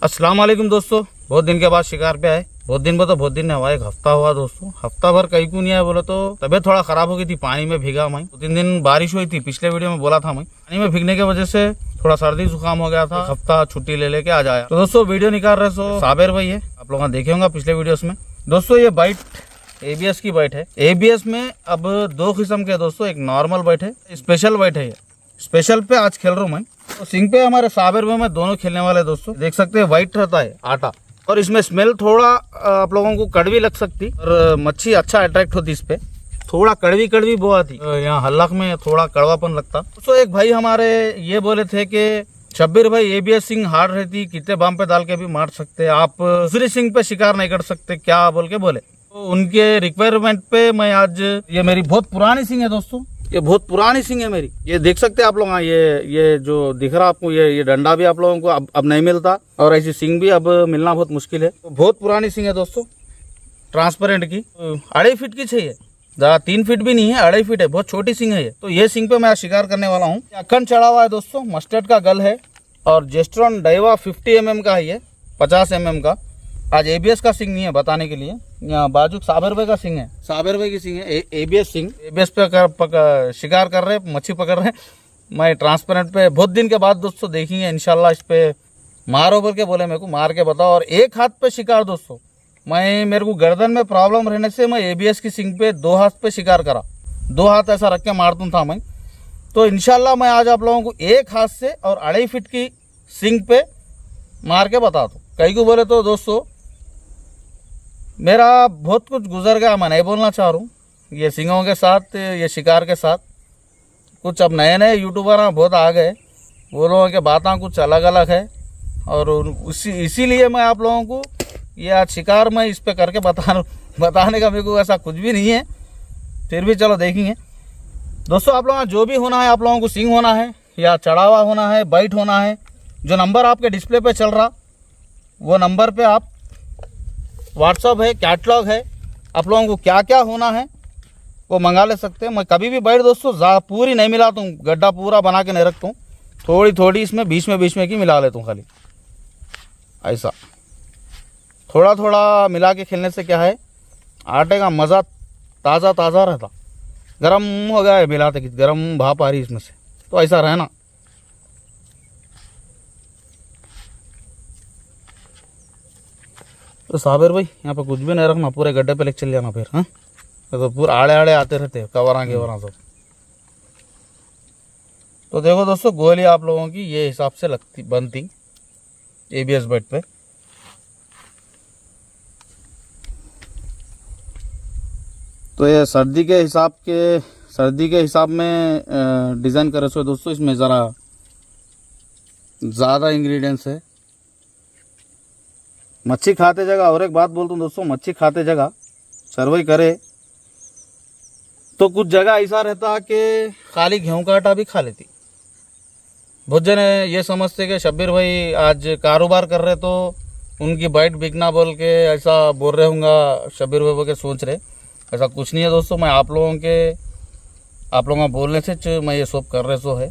अस्सलाम वालेकुम दोस्तों, बहुत दिन के बाद शिकार पे आए। बहुत दिन नहीं हुआ, एक हफ्ता हुआ दोस्तों। हफ्ता भर कहीं को नहीं आया, बोले तो तबीयत थोड़ा खराब हो गई थी, पानी में भीगा मैं। 2-3 दिन बारिश हुई थी, पिछले वीडियो में बोला था मैं। पानी में भीगने की वजह से थोड़ा सर्दी जुकाम हो गया था। हफ्ता छुट्टी ले लेके आ जाया। तो दोस्तों वीडियो निकाल रहे सो साबिर भाई है, आप लोगों ने देखे होंगे पिछले वीडियोस में। दोस्तों ये बाइट ABS की बाइट है। ABS में अब 2 किस्म के दोस्तों, एक नॉर्मल बाइट है, स्पेशल बाइट है। ये स्पेशल पे आज खेल रहा हूँ मैं। तो सिंग पे हमारे साबिर में मैं दोनों खेलने वाले दोस्तों। देख सकते हैं व्हाइट रहता है आटा, और इसमें स्मेल थोड़ा आप लोगों को कड़वी लग सकती, और मच्छी अच्छा अट्रैक्ट होती इस पे। थोड़ा कड़वी वो आती, यहाँ हल्लाक में थोड़ा कड़वापन लगता। तो एक भाई हमारे ये बोले थे कि शब्बीर भाई ABS सिंग हार्ड रहती, कितने बाम पे डाल के भी मार सकते, आप दूसरी सिंग पे शिकार नहीं कर सकते क्या, बोल के बोले। तो उनके रिक्वायरमेंट पे मैं आज, ये मेरी बहुत पुरानी सिंग है दोस्तों, ये बहुत पुरानी सिंग है मेरी। ये देख सकते हैं आप लोग, ये जो दिख रहा आपको, ये डंडा भी आप लोगों को अब नहीं मिलता, और ऐसी सिंग भी अब मिलना बहुत मुश्किल है। तो बहुत पुरानी सिंग है दोस्तों, ट्रांसपेरेंट की, 2.5 फीट की चाहिए, ज़्यादा 3 फीट भी नहीं है, 2.5 फीट है, बहुत छोटी सिंग है ये। तो ये सिंग पे मैं शिकार करने वाला हूँ। अखंड चढ़ा हुआ है दोस्तों, मस्टर्ड का गल है, और जेस्ट्रॉन डाइवा 50 mm का है, ये 50 mm का। आज ABS का सिंग नहीं है बताने के लिए, यहाँ बाजू साबिर भाई का सिंग है, साबिर भाई की सिंग है। ABS सिंग, ABS पे शिकार कर रहे, मच्छी पकड़ रहे। मैं ट्रांसपेरेंट पे बहुत दिन के बाद दोस्तों देखेंगे इंशाल्लाह। इस पे मारो बोल के बोले मेरे को, मार के बताओ। और एक हाथ पे शिकार दोस्तों, मेरे को गर्दन में प्रॉब्लम रहने से मैं ABS की सिंग पे 2 हाथ पे शिकार करा, 2 हाथ ऐसा रख के मारता था मैं। तो इंशाल्लाह मैं आज आप लोगों को एक हाथ से और 2.5 फीट की सिंग पे मार के बता दूँ। कहीं को बोले तो दोस्तों मेरा बहुत कुछ गुजर गया, मैं नहीं बोलना चाह रहा हूँ। ये सिंगों के साथ, ये शिकार के साथ कुछ अब नए यूट्यूबर बहुत आ गए, वो लोगों के बातें कुछ अलग अलग है। और इसीलिए मैं आप लोगों को ये आज शिकार मैं इस पे करके बताने का मेरे को ऐसा कुछ भी नहीं है, फिर भी चलो देखेंगे दोस्तों। आप लोगों जो भी होना है, आप लोगों को सिंग होना है या चढ़ावा होना है, बाइट होना है, जो नंबर आपके डिस्प्ले पे चल रहा वो नंबर पे आप, व्हाट्सअप है, कैटलॉग है, आप लोगों को क्या क्या होना है वो मंगा ले सकते हैं। मैं कभी भी बाइट दोस्तों पूरी नहीं मिलाता हूँ, गड्ढा पूरा बना के नहीं रखता हूँ, थोड़ी इसमें बीच में की मिला लेता हूँ खाली। ऐसा थोड़ा मिला के खेलने से क्या है, आटे का मज़ा ताज़ा रहता। गरम हो गया है मिलाते कि गरम भाप आ रही इसमें से, तो ऐसा रहना। तो साबिर भाई यहाँ पे कुछ भी नहीं रखना, पूरे गड्ढे पे लेके चल जाना फिर। हाँ तो पूरे आड़े आते रहते कवरा सब। तो देखो दोस्तों, गोली आप लोगों की ये हिसाब से बनती ABS बाइट पे। तो ये सर्दी के हिसाब में डिज़ाइन करे सो दोस्तों। इसमें ज़रा ज़्यादा इंग्रेडिएंट्स है। मच्छी खाते जगह, और एक बात बोलता हूँ दोस्तों, मच्छी खाते जगह सर्वाइव करे तो कुछ जगह ऐसा रहता कि खाली गेहूं का आटा भी खा लेती। बहुत जने ये समझते कि शब्बीर भाई आज कारोबार कर रहे तो उनकी बाइट बिकना बोल के ऐसा बोल रहे होंगे, शब्बीर भाई के सोच रहे। ऐसा कुछ नहीं है दोस्तों, मैं आप लोगों के बोलने से मैं ये सब कर रहे सो है।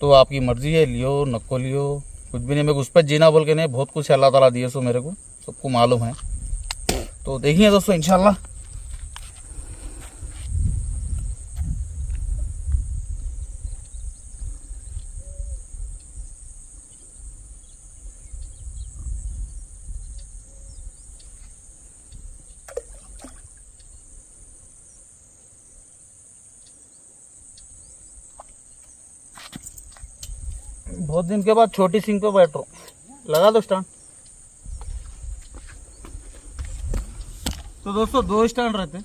तो आपकी मर्जी है, लियो नको लियो, कुछ भी नहीं। मेरे को उस पर जीना बोल के नहीं, बहुत कुछ अल्लाह ताला दिए सो मेरे को, सबको मालूम है। तो देखिए दोस्तों इंशाल्लाह। बहुत दिन के बाद छोटी सिंग पे बैठ रहा हूँ, लगा दो स्टैंड। तो दोस्तों 2 स्टैंड रहते,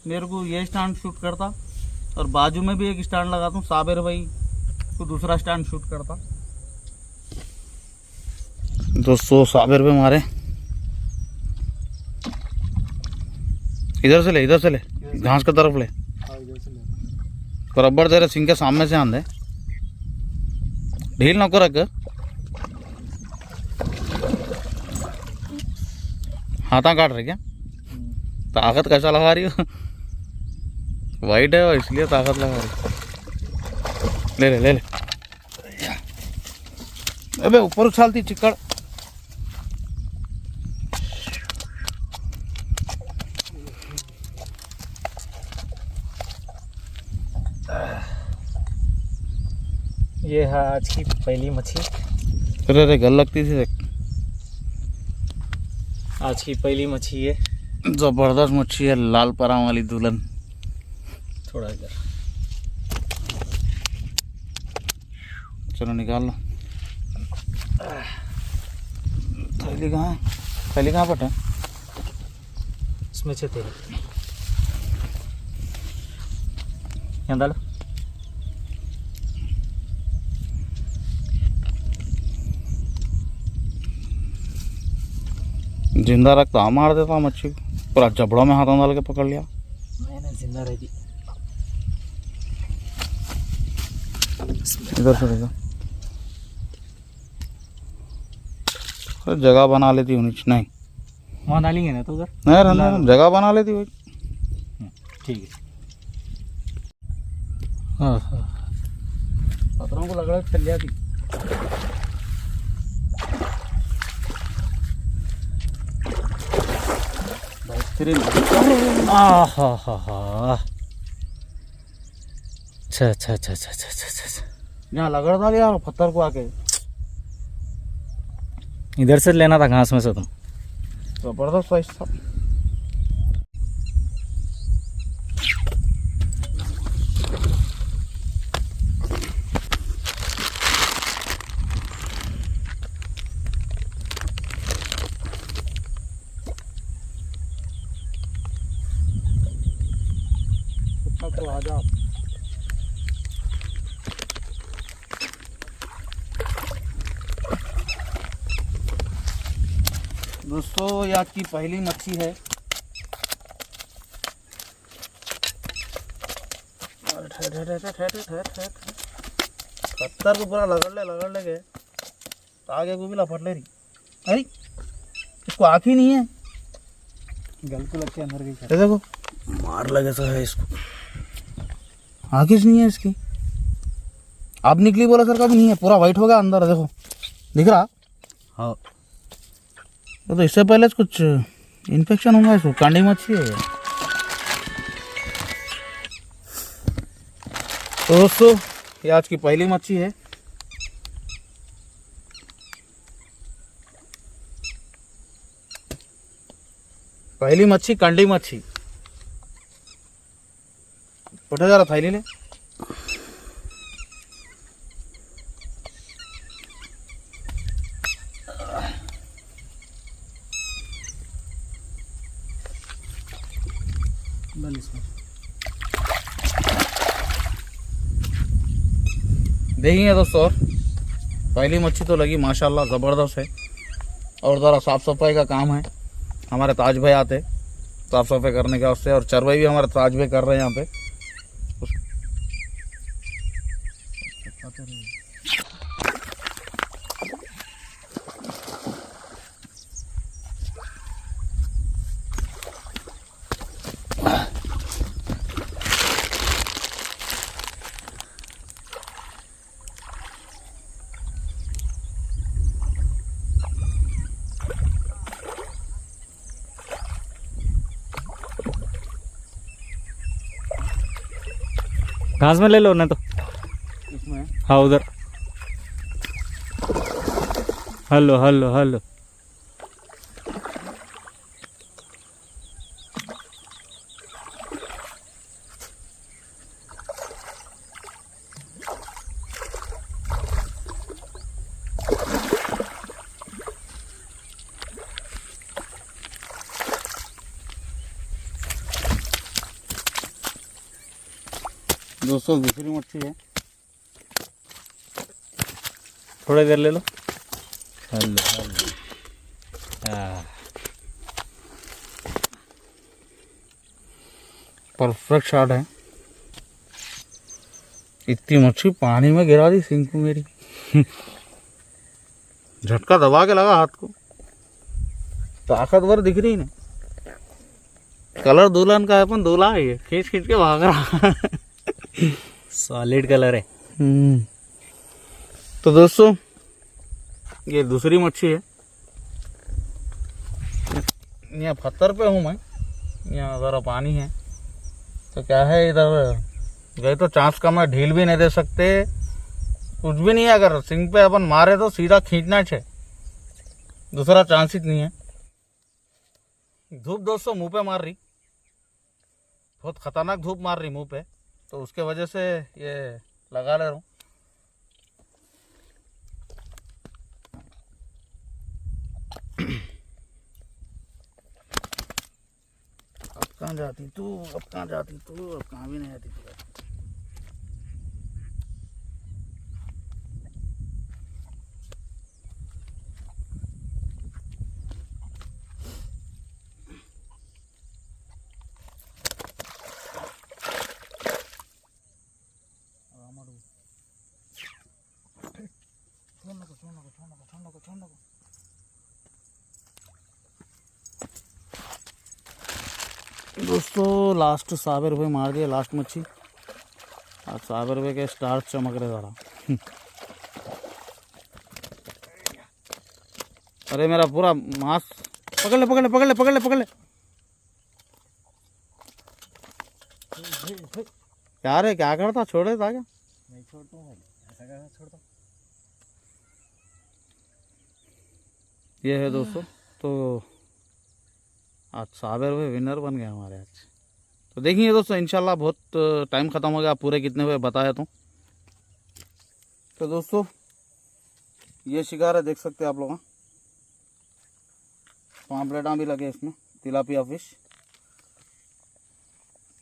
मेरे को ये स्टैंड शूट करता, और बाजू में भी एक स्टैंड लगाता हूँ, साबिर भाई को दूसरा स्टैंड शूट करता। दोस्तों साबिर भाई मारे, इधर से ले घास की तरफ ले, बराबर तेरे सिंग के सामने से आंदे, ढील नको रख, हाथा काट रहे क्या। ताकत कैसा लगा रही हो? वाइट है और इसलिए ताकत लगा रही हो। ले ले ले ले। अबे ऊपर उछालती चिक्कड़। ये है आज की पहली मच्छी। अरे गल लगती थी देख। आज की पहली मच्छी है। जबरदस्त मच्छी है, लाल परां वाली दुल्हन। थोड़ा इधर चलो निकाल लो। थैली कहाँ है? थैली कहाँ पर है? इसमें से तेल यहाँ डालो। जिंदा रखता तो मार देता मच्छी को। पूरा जबड़ों में हाथों डाल के पकड़ लिया। मैंने जिंदा रह दी। इधर से देखो। अरे जगह बना लेती हूँ नहीं। वहाँ डालेंगे ना तो उधर नहीं रहने, जगह बना लेती हुई। ठीक है। हाँ हाँ, पत्थरों को लग रहा है चल जाती। आ हा हा हा। अच्छा अच्छा अच्छा अच्छा अच्छा अच्छा। यहाँ लगड़ था यार पत्थर को आके। इधर से लेना था घास में से तुम। जबरदस्त साइज था। तो आ जाओ दोस्तों, ये आज की पहली मच्छी है। पत्थर को पूरा लगड़ ले गए तो आगे को भी लपट ले रही। अरे इसको आँख ही नहीं है। गल को लग के अंदर गई। ये देखो मार लगे तो है इसको। आँख ही नहीं है इसकी। अब निकली बोला सर कभी नहीं है, पूरा वाइट हो गया अंदर। देखो दिख रहा। हाँ तो इससे पहले कुछ इन्फेक्शन होगा इसको। कांडी मच्छी है। तो दोस्तों, ये आज की पहली मच्छी है। पहली मच्छी कांडी मच्छी। उठा जा रहा थैली ले। देखेंगे दोस्तों, पहली मच्छी तो लगी माशाल्लाह ज़बरदस्त है। और ज़रा साफ़ सफाई का काम है। हमारे ताज भाई आते साफ़ सफाई करने के वास्ते, और चरवाई भी हमारे ताज भाई कर रहे हैं यहाँ पे। घास में ले लो ना तो। इसमें हाँ उधर। Hello hello hello. दोस्तों दूसरी मच्छी है। थोड़ी देर ले लो। Hello hello. परफेक्ट शॉट है। इतनी मच्छी पानी में गिरा दी सिंक को मेरी। झटका दबा के लगा हाथ को। ताकतवर दिख रही ना। कलर दुल्हन का है अपन दूल्हा है, ये खींच खींच के भाग रहा। सॉलिड कलर है। तो दोस्तों ये दूसरी मच्छी है। यहाँ पत्थर पे हूँ मैं, यहाँ ज़रा पानी है तो क्या है, इधर गए तो चांस का मैं ढील भी नहीं दे सकते, कुछ भी नहीं है। अगर सिंग पे अपन मारे तो सीधा खींचना चाहिए, दूसरा चांस ही नहीं है। धूप दोस्तों मुंह पे मार रही, बहुत खतरनाक धूप मार रही मुंह पे, तो उसके वजह से ये लगा ले रहा हूँ। अब कहाँ जाती तू, अब कहाँ जाती तू, अब कहाँ भी नहीं आती तू। दोस्तों लास्ट 100 रुपये मार दिए, लास्ट मच्छी। आज 100 रुपये के स्टार चमक रहे ज़रा। अरे मेरा पूरा मांस पकड़ ले, पकड़ ले, पकड़ ले, पकड़ ले, पकड़ ले। क्या रे, क्या करता, छोड़ देता क्या? नहीं छोड़ता हूँ, ऐसा कैसे छोड़ता हूँ। ये है दोस्तों, तो आज 100 रुपये विनर बन गए हमारे आज। तो देखिए दोस्तों, इंशाल्लाह बहुत टाइम ख़त्म हो गया, पूरे कितने हुए बताया तो दोस्तों ये शिकार है, देख सकते हैं आप लोग। पाम्पलेटा भी लगे इसमें, तिलापिया फिश।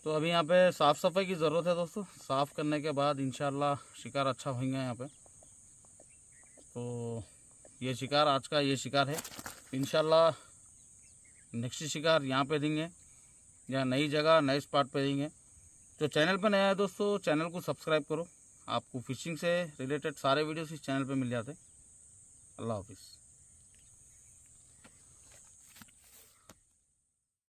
तो अभी यहाँ पे साफ़ सफाई की ज़रूरत है दोस्तों, साफ़ करने के बाद इंशाल्लाह शिकार अच्छा होंगे यहाँ पे। तो ये शिकार आज का ये शिकार है, इंशाल्लाह नेक्स्ट शिकार यहाँ पे देंगे या नई जगह नए स्पॉट पे देंगे। तो चैनल पे नया है दोस्तों, चैनल को सब्सक्राइब करो, आपको फिशिंग से रिलेटेड सारे वीडियोस इस चैनल पे मिल जाते हैं। अल्लाह हाफिज़।